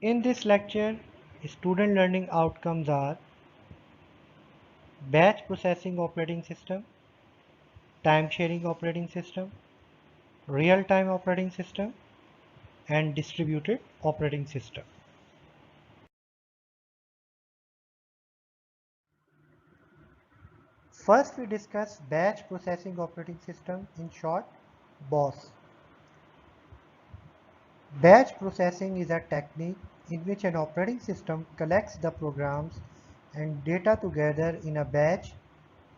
In this lecture, student learning outcomes are batch processing operating system, time sharing operating system, real-time operating system, and distributed operating system. First, we discuss batch processing operating system, in short, BOS. Batch processing is a technique in which an operating system collects the programs and data together in a batch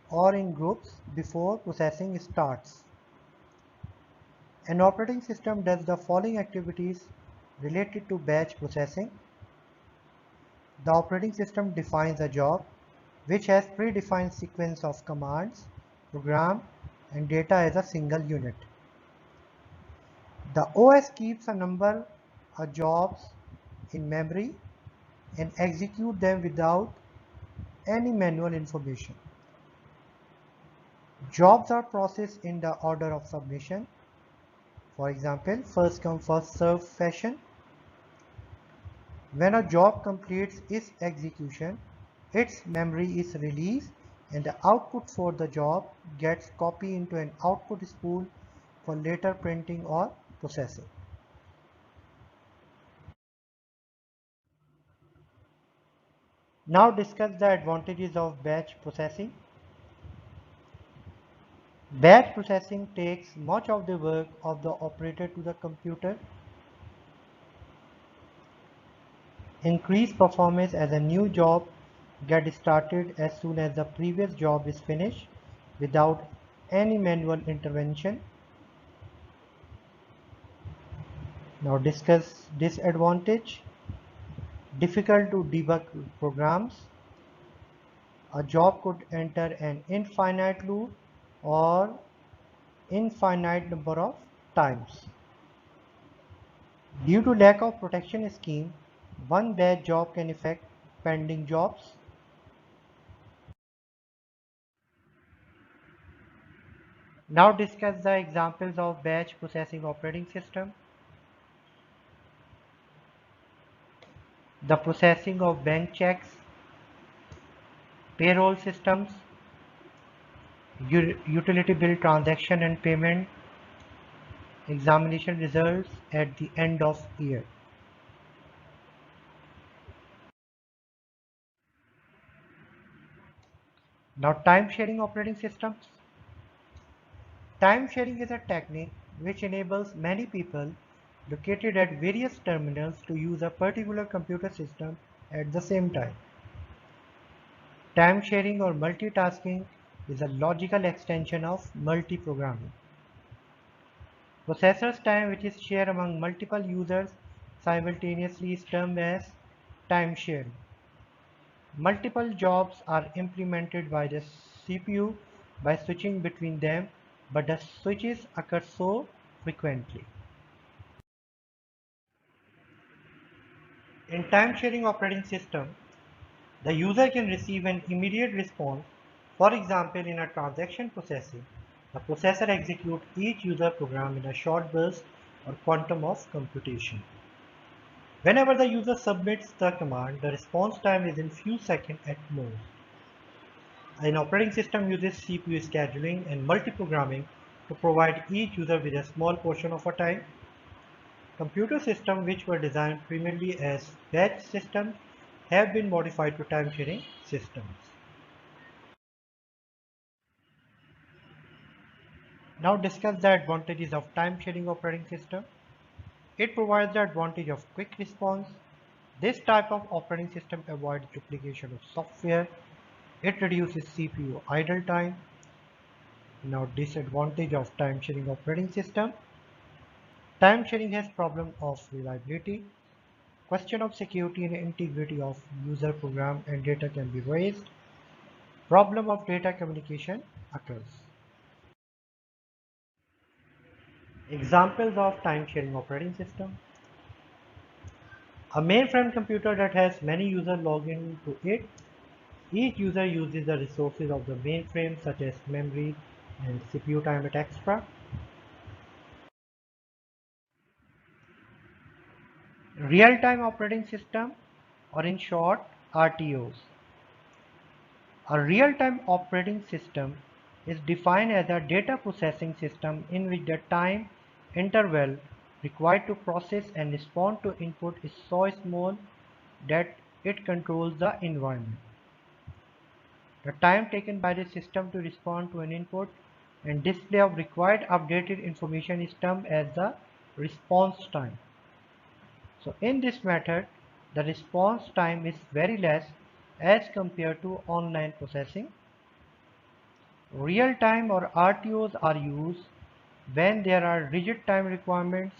or in groups before processing starts. An operating system does the following activities related to batch processing. The operating system defines a job which has predefined sequence of commands, program, and data as a single unit. The OS keeps a number of jobs in memory and execute them without any manual information. Jobs are processed in the order of submission. For example, first come first served fashion. When a job completes its execution, its memory is released and the output for the job gets copied into an output spool for later printing or processing. Now discuss the advantages of batch processing. Batch processing takes much of the work of the operator to the computer. Increase performance as a new job gets started as soon as the previous job is finished without any manual intervention. Now discuss disadvantage. Difficult to debug programs. A job could enter an infinite loop or infinite number of times. Due to lack of protection scheme, one bad job can affect pending jobs. Now discuss the examples of batch processing operating system. The processing of bank checks, payroll systems, utility bill transaction and payment, examination results at the end of year. Now time sharing operating systems. Time sharing is a technique which enables many people located at various terminals to use a particular computer system at the same time. Time sharing or multitasking is a logical extension of multi-programming. Processor's time, which is shared among multiple users simultaneously, is termed as time sharing. Multiple jobs are implemented by the CPU by switching between them, but the switches occur so frequently. In time-sharing operating system, the user can receive an immediate response. For example, in a transaction processing, the processor executes each user program in a short burst or quantum of computation. Whenever the user submits the command, the response time is in few seconds at most. An operating system uses CPU scheduling and multiprogramming to provide each user with a small portion of a time. Computer systems which were designed primarily as batch systems have been modified to time-sharing systems. Now discuss the advantages of time-sharing operating system. It provides the advantage of quick response. This type of operating system avoids duplication of software. It reduces CPU idle time. Now disadvantage of time-sharing operating system. Time sharing has problem of reliability. Question of security and integrity of user program and data can be raised. Problem of data communication occurs. Examples of time sharing operating system. A mainframe computer that has many users log into it. Each user uses the resources of the mainframe such as memory and CPU time at extra. Real-time operating system, or in short RTOs. A real-time operating system is defined as a data processing system in which the time interval required to process and respond to input is so small that it controls the environment. The time taken by the system to respond to an input and display of required updated information is termed as the response time. So in this method, the response time is very less as compared to online processing. Real-time or RTOs are used when there are rigid time requirements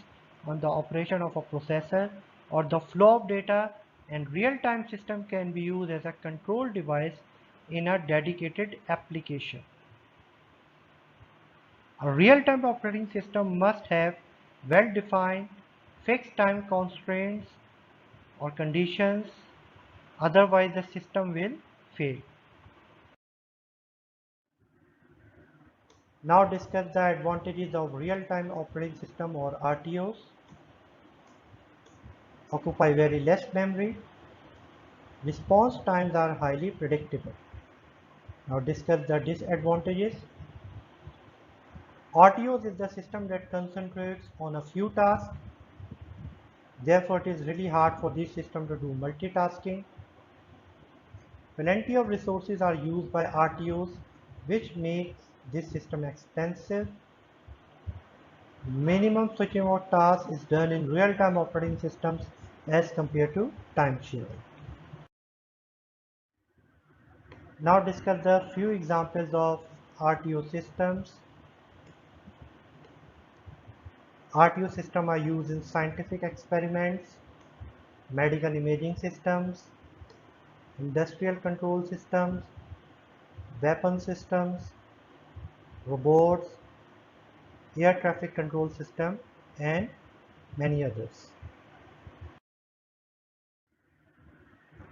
on the operation of a processor or the flow of data, and real-time system can be used as a control device in a dedicated application. A real-time operating system must have well-defined fixed time constraints or conditions, otherwise the system will fail. Now discuss the advantages of real-time operating system or RTOs. Occupy very less memory. Response times are highly predictable. Now discuss the disadvantages. RTOs is the system that concentrates on a few tasks. Therefore, it is really hard for this system to do multitasking. Plenty of resources are used by RTOs, which makes this system expensive. Minimum switching of tasks is done in real-time operating systems as compared to time sharing. Now discuss the few examples of RTO systems. RTO systems are used in scientific experiments, medical imaging systems, industrial control systems, weapon systems, robots, air traffic control system, and many others.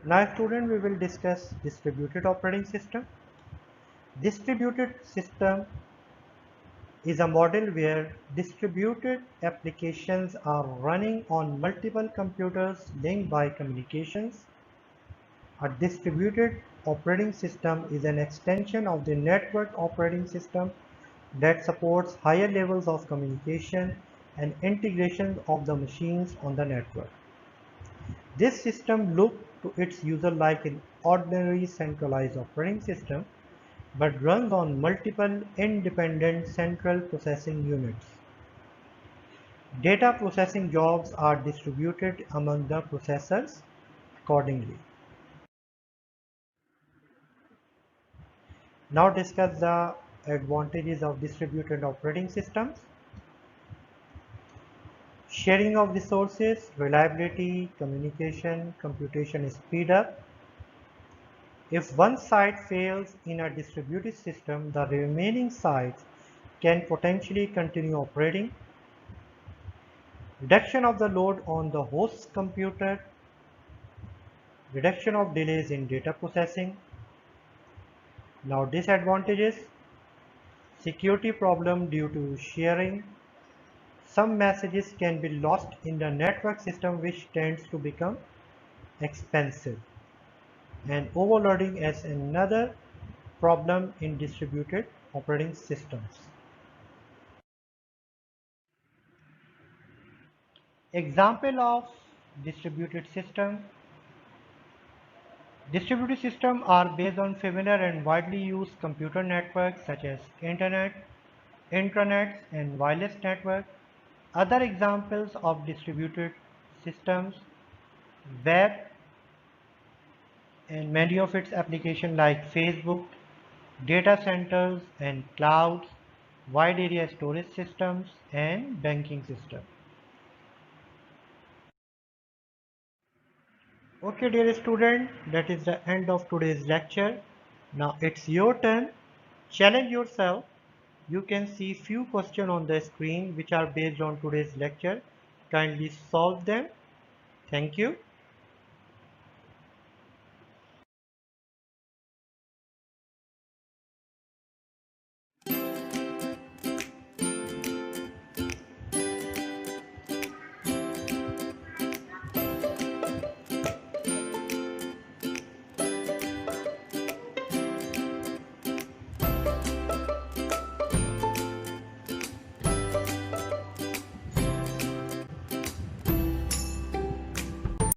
Now student, we will discuss distributed operating system. Distributed system is a model where distributed applications are running on multiple computers linked by communications. A distributed operating system is an extension of the network operating system that supports higher levels of communication and integration of the machines on the network. This system looks to its user like an ordinary centralized operating system, but runs on multiple independent central processing units. Data processing jobs are distributed among the processors accordingly. Now discuss the advantages of distributed operating systems. Sharing of resources, reliability, communication, computation speed up. If one site fails in a distributed system, the remaining sites can potentially continue operating. Reduction of the load on the host's computer. Reduction of delays in data processing. Now disadvantages. Security problem due to sharing. Some messages can be lost in the network system, which tends to become expensive. And overloading is another problem in distributed operating systems. Example of distributed system. Distributed systems are based on familiar and widely used computer networks such as internet, intranets, and wireless network. Other examples of distributed systems, web and many of its applications like Facebook, data centers and clouds, wide area storage systems, and banking systems. Okay, dear student, that is the end of today's lecture. Now it's your turn. Challenge yourself. You can see few questions on the screen which are based on today's lecture. Kindly solve them. Thank you.